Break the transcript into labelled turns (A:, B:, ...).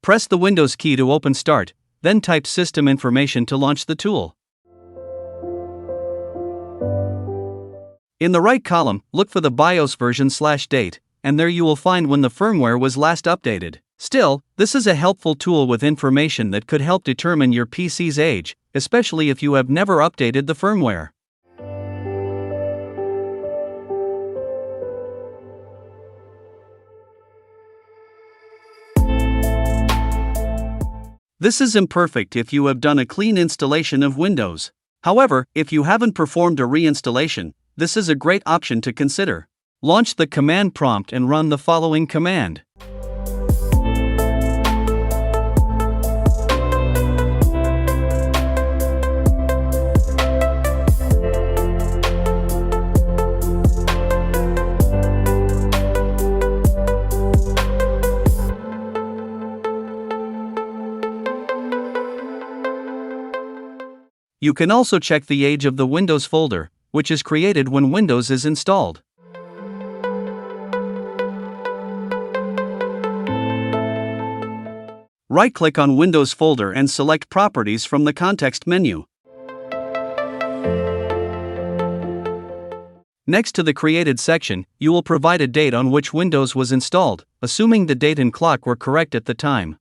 A: Press the Windows key to open Start, then type system information to launch the tool. In the right column, look for the BIOS version/date, and there you will find when the firmware was last updated. Still, this is a helpful tool with information that could help determine your PC's age, especially if you have never updated the firmware. This is imperfect if you have done a clean installation of Windows. However, if you haven't performed a reinstallation, this is a great option to consider. Launch the command prompt and run the following command. You can also check the age of the Windows folder, which is created when Windows is installed. Right-click on Windows folder and select Properties from the context menu. Next to the Created section, you will provide a date on which Windows was installed, assuming the date and clock were correct at the time.